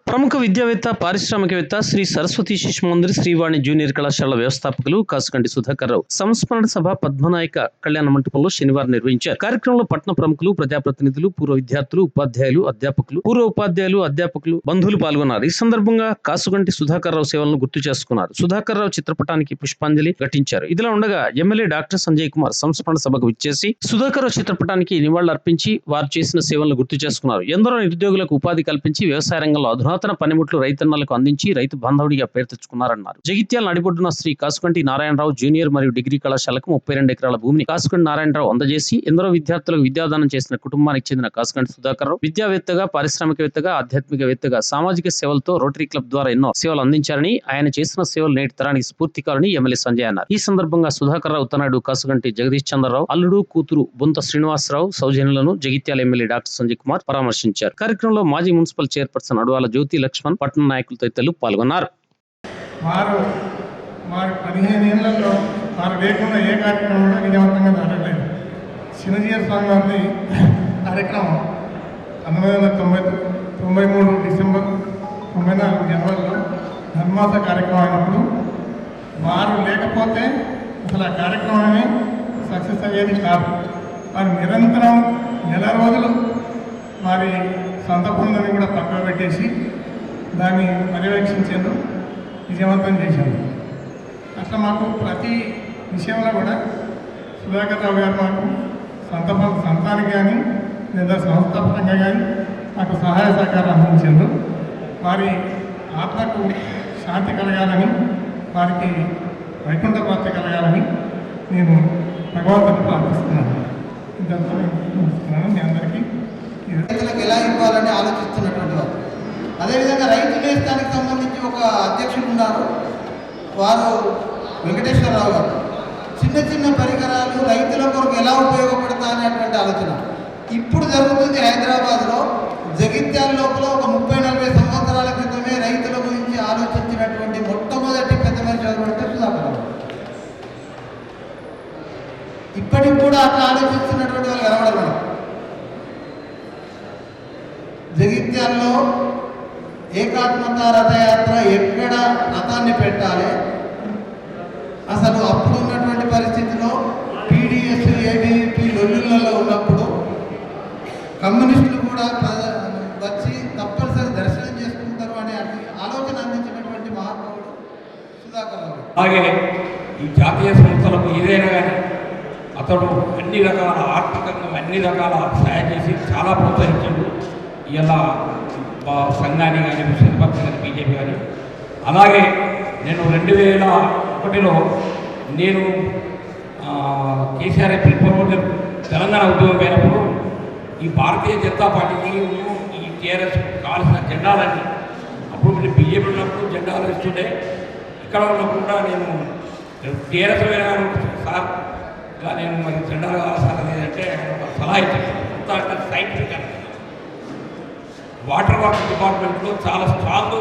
ప్రముఖ విద్యావేత్త, పారిశ్రామికవేత్త, శ్రీ సరస్వతి శిశు మందిర్, శ్రీవాణి జూనియర్ కళాశాల వ్యవస్థాపకులు కాసుకంటి సుధాకర్ రావు సంస్మరణ సభ పద్మనాయక కళ్యాణ మంటపంలో శనివారం నిర్వహించారు. కార్యక్రమంలో పట్టణ ప్రముఖులు, ప్రజాప్రతినిధులు, పూర్వ విద్యార్థులు, ఉపాధ్యాయులు, అధ్యాపకులు, పూర్వ ఉపాధ్యాయులు, అధ్యాపకులు, బంధువులు పాల్గొన్నారు. ఈ సందర్భంగా కాసుకంటి సుధాకర్ రావు సేవలను గుర్తు చేసుకున్నారు. సుధాకర్ రావు చిత్రపటానికి పుష్పాంజలి ఘటించారు. ఇదిలా ఉండగా ఎమ్మెల్యే డాక్టర్ సంజయ్ కుమార్ సంస్మరణ సభకు విచ్చేసి సుధాకర్ రావు చిత్రపటానికి నివాళులర్పించి వారు చేసిన సేవలను గుర్తు చేసుకున్నారు. ఎందరో నిరుద్యోగులకు ఉపాధి కల్పించి వ్యవసాయ రంగంలో అధునాతన పనిముట్లు రైతన్నలకు అందించి రైతు బాంధవుడిగా పేరు తెచ్చుకున్నారన్నారు. జగిత్యాల నడిబొడ్డున శ్రీ కాసుకంటి నారాయణరావు జూనియర్ మరియు డిగ్రీ కళాశాలకు 32 ఎకరాల భూమిని కాసుకంటి నారాయణరావు అందజేసి ఎందరో విద్యార్థులకు విద్యాదానం చేసిన కుటుంబానికి చెందిన కాసుకంటి సుధాకర్ రావు విద్యావేత్తగా, పారిశ్రామికవేత్తగా, ఆధ్యాత్మికవేత్తగా, సామాజిక సేవలతో రోటరీ క్లబ్ ద్వారా ఎన్నో సేవలు అందించారని, ఆయన చేసిన సేవలు నేటి తరానికి స్ఫూర్తికారని ఎమ్మెల్యే సంజయ్ అన్నారు. ఈ సందర్భంగా సుధాకర్ రావు తనయుడు కాసుకంటి జగదీష్ చంద్రరావు, అల్లుడు, కూతురు బొంత శ్రీనివాసరావు సౌజన్యులను జగిత్యాల ఎమ్మెల్యే డాక్టర్ సంజయ్ కుమార్ పరామర్శించారు. కార్యక్రమంలో మాజీ మున్సిపల్ చైర్పర్సన్ అడవాల జ్యోతి లక్ష్మణ్, పట్టణ నాయకులు తదితరులు పాల్గొన్నారు. వారు 15 ఏళ్లలో వారు లేకుండా ఏ కార్యక్రమం కూడా విజయవంతంగా జరగలేదు. చిన్నజీయర్ స్వామి వారిని కార్యక్రమం 1993 డిసెంబర్ 94 జనవరిలో ధర్మాస కార్యక్రమం అయినప్పుడు వారు లేకపోతే అసలు ఆ కార్యక్రమాన్ని సక్సెస్ అయ్యేది కాదు. వారు నిరంతరం నెల రోజులు వారి సొంత పనులని కూడా పక్కన పెట్టేసి దాన్ని పర్యవేక్షించేందు విజయవంతం చేశారు. అట్లా మాకు ప్రతి విషయంలో కూడా సుధాకర్ రావు గారు మాకు సొంతానికి కానీ లేదా సంస్థాపకంగా కానీ మాకు సహాయ సహకారం అందించారు. వారి ఆత్మకు శాంతి కలగాలని, వారికి వైకుంఠ ప్రాప్తి కలగాలని నేను భగవంతుని ప్రార్థిస్తున్నాను. ఇదంతా నేను మీ అందరికీ రైతులకు ఎలా ఇవ్వాలని ఆలోచిస్తున్నటువంటి వారు. అదేవిధంగా రైతు నేస్తానికి సంబంధించి ఒక అధ్యక్షుడు ఉన్నారు, వారు వెంకటేశ్వరరావు గారు. చిన్న చిన్న పరికరాలు రైతుల కొరకు ఎలా ఉపయోగపడతా అనేటువంటి ఆలోచన ఇప్పుడు జరుగుతుంది. హైదరాబాద్లో జగిత్యాల లోపల ఒక 30-40 సంవత్సరాల క్రితమే రైతుల గురించి ఆలోచించినటువంటి మొట్టమొదటి పెద్ద మనిషి ఎవరంటే సుధాకర్ రావు. ఇప్పటికి కూడా అట్లా ఆలోచిస్తున్నటువంటి వాళ్ళు కనబడరు. జగిత్యాల్లో ఏకాత్మత రథయాత్ర ఎక్కడ రథాన్ని పెట్టాలి, అసలు అప్పుడు ఉన్నటువంటి పరిస్థితిలో పీడిఎస్, ఏబీపీ లొల్లులలో ఉన్నప్పుడు కమ్యూనిస్టులు కూడా వచ్చి తప్పనిసరి దర్శనం చేసుకుంటారు అనే ఆలోచన అందించినటువంటి మహానుభావుడు సుధాకర్ రావు. అలాగే ఈ జాతీయ సంస్థలకు ఏదైనా కానీ అతడు అన్ని రకాల ఆర్థికంగా అన్ని రకాల సహాయం చేసి చాలా ప్రోత్సహించాడు. ఇలా సంఘాన్ని కానీ, ముస్లిం పక్షం కానీ, బీజేపీ కానీ. అలాగే నేను 2001లో నేను కేసీఆర్ పిలుపులో తెలంగాణ ఉద్యమం అయినప్పుడు ఈ భారతీయ జనతా పార్టీకి ఈ టీఆర్ఎస్ కావాల్సిన జెండాలన్నీ అప్పుడు నేను బీజేపీ ఉన్నప్పుడు జెండాలు ఇస్తుండే. ఇక్కడ ఉన్నప్పుడు కూడా నేను టీఆర్ఎస్ సార్ ఇలా నేను మరి జెండాలు కావాల్సిన లేదంటే ఒక సలహా ఇచ్చాను. సైంటిఫిక్ వాటర్ డిపార్ట్మెంట్లో చాలా స్ట్రాంగ్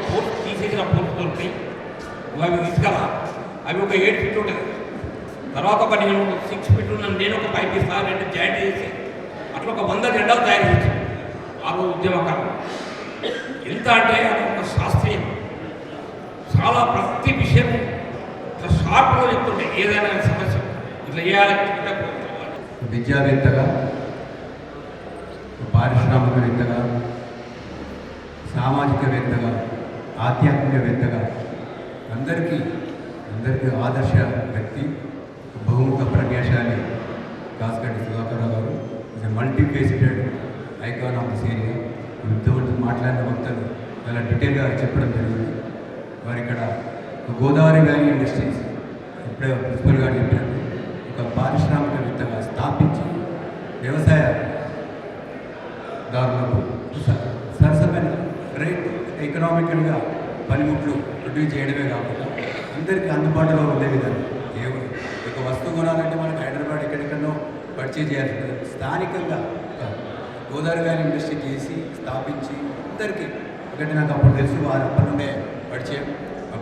ఫోర్స్ తీసేసిన ఫోర్స్ ఉంటాయి. అవి తీసుకురా, అవి ఒక 8 ఫీట్ ఉంటుంది. తర్వాత ఒక నేను 6 ఫీట్ ఉన్నాను, నేను ఒక 5 ఫీట్ 2 జాయింట్ చేసి అట్లా ఒక 100 జెండాలు తయారు చేశాను. ఆ ఉద్యమకాలం ఎంత అంటే అది ఒక శాస్త్రీయం, చాలా ప్రతి విషయం ఇట్లా షార్ప్గా చెప్తుంటే ఏదైనా సమస్య ఇట్లా చేయాలి. విద్యావేత్తగా, పారిశ్రామికవేత్తగా, సామాజికవేత్తగా, ఆధ్యాత్మికవేత్తగా అందరికీ ఆదర్శ వ్యక్తి, బహుముఖ ప్రజ్ఞాశాలి కాసుకంటి సుధాకర్ రావు గారు. Is a multifaceted icon of this area. ఇంతవరకు మాట్లాడిన వక్తలు చాలా డీటెయిల్గా చెప్పడం జరిగింది. వారు ఇక్కడ గోదావరి వ్యాలీ ఇండస్ట్రీస్ ఇప్పుడే ప్రిన్సిపల్ గారు చెప్పినట్టు ఒక పారిశ్రామికవేత్తగా స్థాపించి వ్యవసాయదారులకు సరసమైన రేట్ ఎకనామికల్గా పనిముట్లు ప్రొడ్యూస్ చేయడమే కాకుండా అందరికీ అందుబాటులో ఉండే విధంగా ఒక వస్తువు కొనాలంటే మనకు హైదరాబాద్ ఎక్కడెక్కడో పర్చేజ్ చేయాల్సి ఉంటుంది. స్థానికంగా గోదావరి వ్యాలీ ఇండస్ట్రీ చేసి స్థాపించి అందరికీ ఒకటి నాకు అప్పుడు తెలుసు, వారు అప్పటి నుండే పరిచయం.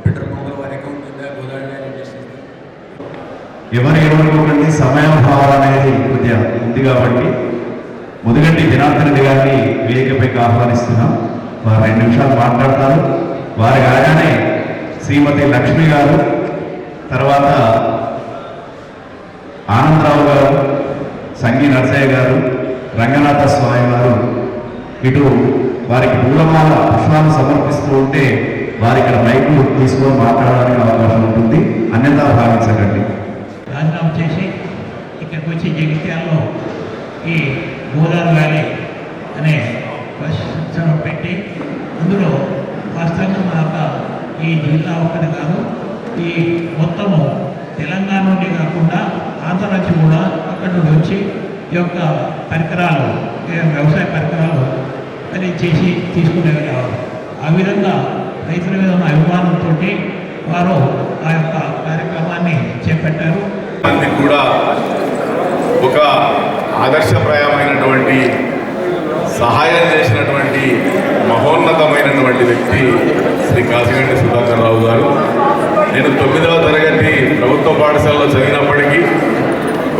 పెట్రోల్ పంపుల వారి అకౌంట్ ఉందా గోదావరి వ్యాలీ ఇండస్ట్రీ. ఎవరికొకటి సమయాభావం అనేది కొద్దిగా ఉంది కాబట్టి ముదిగంటి జనార్దన్ రెడ్డి గారిని వేదికపైకి ఆహ్వానిస్తున్నాం. వారు 2 నిమిషాలు మాట్లాడతారు. వారి కాగానే శ్రీమతి లక్ష్మి గారు, తర్వాత ఆనందరావు గారు, సంగీ నరసయ్య గారు, రంగనాథ స్వామి గారు ఇటు వారికి పూలమాల పుష్పాలు సమర్పిస్తూ ఉంటే వారి ఇక్కడ మైకులు తీసుకొని మాట్లాడడానికి అవకాశం ఉంటుంది. అన్యతా భావించకండి. రాజీనామా చేసి ఇక్కడికి వచ్చి జగిత్యాలలో ఈ గోదావరి వ్యాలీ అనే ప్రశ్న పెట్టి అందులో వాస్తవంగా మన యొక్క ఈ జిల్లా ఒక్కటి కాదు, ఈ మొత్తము తెలంగాణ నుండి కాకుండా ఆంధ్ర నుంచి కూడా అక్కడి నుండి వచ్చి ఈ యొక్క పరికరాలు, వ్యవసాయ పరికరాలు అని చేసి తీసుకునేవి కావాలి. ఆ విధంగా రైతుల మీద ఉన్న అభిమానంతో వారు ఆ యొక్క కార్యక్రమాన్ని చేపట్టారు. అందుకు కూడా ఒక ఆదర్శప్రాయమైనటువంటి సహాయం చేసినటువంటి మహోన్నతమైనటువంటి వ్యక్తి శ్రీ కాశిగంటి సుధాకర్ రావు గారు. నేను 9వ తరగతి ప్రభుత్వ పాఠశాలలో చదివినప్పటికీ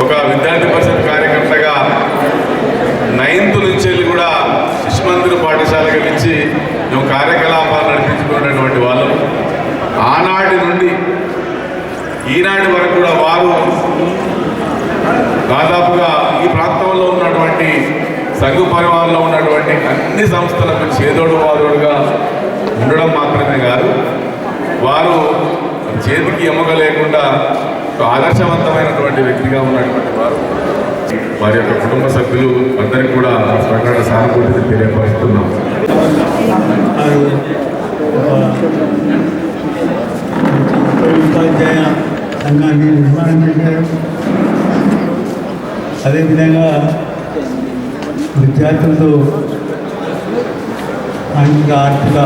ఒక విద్యార్థి పరిషత్ కార్యకర్తగా 9th నుంచి కూడా శిశు మందిర్ పాఠశాలకు నుంచి మేము కార్యకలాపాలు నడిపించుకున్నటువంటి వాళ్ళు. ఆనాటి నుండి ఈనాటి వరకు కూడా వారు దాదాపుగా ఈ ప్రాంతంలో ఉన్నటువంటి సంఘ పరివారంలో ఉన్నటువంటి అన్ని సంస్థలకు చేదోడు వాదోడుగా ఉండడం మాత్రమే కాదు, వారు చేతికి ఎమ్మగ లేకుండా ఒక ఆదర్శవంతమైనటువంటి వ్యక్తిగా ఉన్నటువంటి వారు. వారి యొక్క కుటుంబ సభ్యులు అందరికీ కూడా ప్రకటన సానుభూతిని తెలియపరుస్తున్నాం. ఉపాధ్యాయ సంఘాన్ని నిర్మాణం చేశారు. అదేవిధంగా విద్యార్థులతో సాంఘిక ఆర్థిక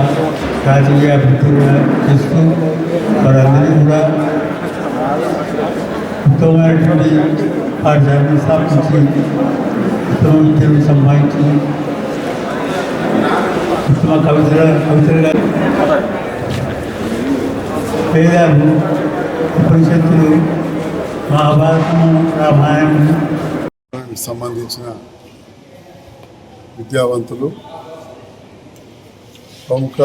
రాజకీయ అభివృద్ధి చేస్తూ వారందరినీ కూడా ఉత్తమమైనటువంటి పాఠశాలను స్థాపించి ఉత్తమ విద్యను సంపాదించి ఉత్తమ కవితలుగా వేదాలు, ఉపనిషత్తులు, మహాభారతము, రామాయణము సంబంధించిన విద్యావంతులు, ప్రముఖ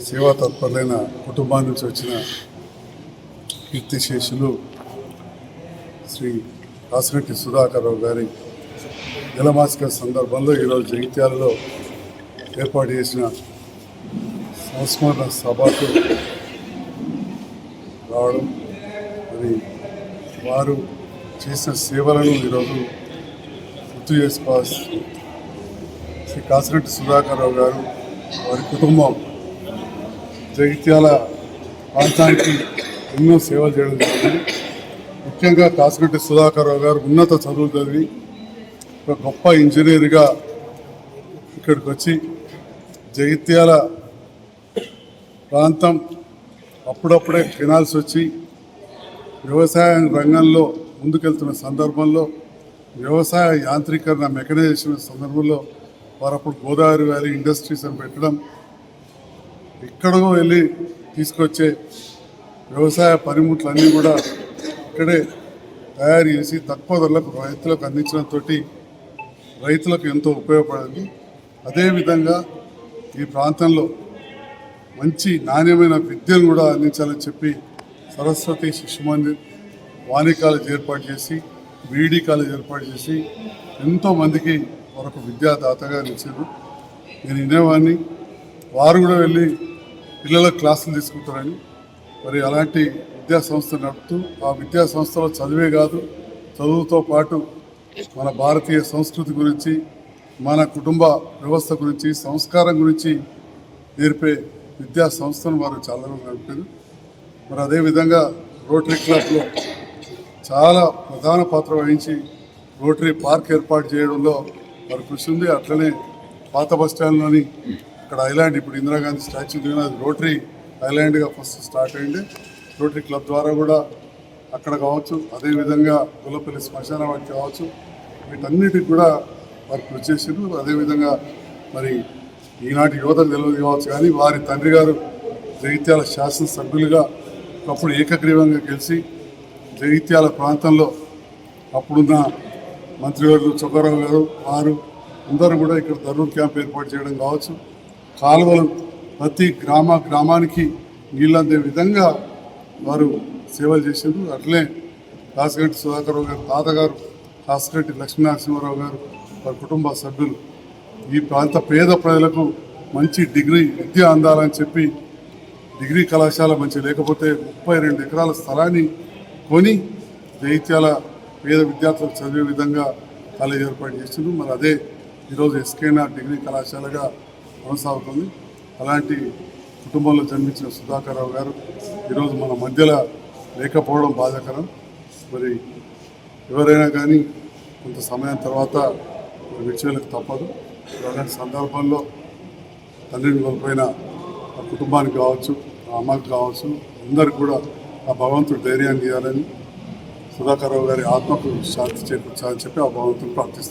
సేవా తత్పరులైన కుటుంబాల నుంచి వచ్చిన కీర్తిశేషులు శ్రీ కాశిగంటి సుధాకర్ రావు గారి జలమాసిక సందర్భంలో ఈరోజు జగిత్యాలలో ఏర్పాటు చేసిన సంస్మరణ సభకు రావడం, మరి వారు చేసిన సేవలను ఈరోజు గుర్తు చేసుకోవాల్సి శ్రీ కాశిగంటి సుధాకర్ రావు గారు, వారి కుటుంబం జగిత్యాల ప్రాంతానికి ఎన్నో సేవలు చేయడం జరిగింది. ముఖ్యంగా కాశిగంటి సుధాకర్ రావు గారు ఉన్నత చదువులు చదివి ఒక గొప్ప ఇంజనీర్గా ఇక్కడికి వచ్చి జగిత్యాల ప్రాంతం అప్పుడప్పుడే కెనాల్స్ వచ్చి వ్యవసాయ రంగంలో ముందుకెళ్తున్న సందర్భంలో, వ్యవసాయ యాంత్రీకరణ మెకనైజేషన్ సందర్భంలో వారు అప్పుడు గోదావరి వ్యాలీ ఇండస్ట్రీస్ అని పెట్టడం, ఎక్కడో వెళ్ళి తీసుకొచ్చే వ్యవసాయ పనిముట్లన్నీ కూడా ఇక్కడే తయారు చేసి తక్కువ ధరలకు రైతులకు అందించడంతో రైతులకు ఎంతో ఉపయోగపడింది. అదేవిధంగా ఈ ప్రాంతంలో మంచి నాణ్యమైన విద్యను కూడా అందించాలని చెప్పి సరస్వతి శిశు మందిర్, వాణి కాలేజ్ ఏర్పాటు చేసి, బీఈడీ కాలేజ్ ఏర్పాటు చేసి ఎంతోమందికి మరొక విద్యాదాతగా నిలిచారు. నేను వినేవాడిని, వారు కూడా వెళ్ళి పిల్లలకు క్లాసులు తీసుకుంటారని. మరి అలాంటి విద్యా సంస్థ నడుపుతూ ఆ విద్యా సంస్థలో చదివే కాదు, చదువుతో పాటు మన భారతీయ సంస్కృతి గురించి, మన కుటుంబ వ్యవస్థ గురించి, సంస్కారం గురించి నేర్పే విద్యా సంస్థను వారు చాలా నడిపారు. మరి అదేవిధంగా రోటరీ క్లబ్లో చాలా ప్రధాన పాత్ర వహించి రోటరీ పార్క్ ఏర్పాటు చేయడంలో వారి కృషి ఉంది. అట్లనే పాత బస్టాండ్లోని ఇక్కడ ఐలాండ్, ఇప్పుడు ఇందిరాగాంధీ స్టాచ్యూ దిగిన రోటరీ ఐలాండ్గా ఫస్ట్ స్టార్ట్ అయింది. రోటరీ క్లబ్ ద్వారా కూడా అక్కడ కావచ్చు, అదేవిధంగా గొల్లపల్లి శ్మశాన వాటి కావచ్చు, వీటన్నిటికి కూడా వారు కృషి చేసారు. అదేవిధంగా మరి ఈనాటి యువతకు తెలియదు కావచ్చు, కానీ వారి తండ్రి గారు జగిత్యాల శాసనసభ్యులుగా ఒకప్పుడు ఏకగ్రీవంగా గెలిచి జగిత్యాల ప్రాంతంలో అప్పుడున్న మంత్రివర్యులు చొక్కారావు గారు, వారు అందరూ కూడా ఇక్కడ ధరూర్ క్యాంప్ ఏర్పాటు చేయడం కావచ్చు, కాలువలు ప్రతి గ్రామానికి నీళ్ళు అందే విధంగా వారు సేవలు చేశారు. అట్లే కాసిరెడ్డి సుధాకర్రావు గారు తాతగారు, కాసిరెడ్డి లక్ష్మీనరసింహారావు గారు, వారి కుటుంబ సభ్యులు ఈ ప్రాంత పేద ప్రజలకు మంచి డిగ్రీ విద్య అందాలని చెప్పి డిగ్రీ కళాశాల మంచి లేకపోతే 32 ఎకరాల స్థలాన్ని కొని జగిత్యాల పేద విద్యార్థులకు చదివే విధంగా కాలేజ్ ఏర్పాటు చేస్తున్నారు. మరి అదే ఈరోజు ఎస్కేఆర్ డిగ్రీ కళాశాలగా కొనసాగుతుంది. అలాంటి కుటుంబంలో జన్మించిన సుధాకర్రావు గారు ఈరోజు మన మధ్యలో లేకపోవడం బాధాకరం. మరి ఎవరైనా కానీ కొంత సమయం తర్వాత విడిచేలకు తప్పదు. అలాంటి సందర్భంలో తండ్రిని కోల్పోయిన ఆ కుటుంబానికి కావచ్చు, ఆ అమ్మకి కావచ్చు, అందరికి కూడా ఆ భగవంతుడు ధైర్యాన్ని ఇవ్వాలని, సుధాకర్రావు గారి ఆత్మకు శాంతి చేకూర్చాలని చెప్పి ఆ భగవంతుడు ప్రార్థిస్తున్నాను.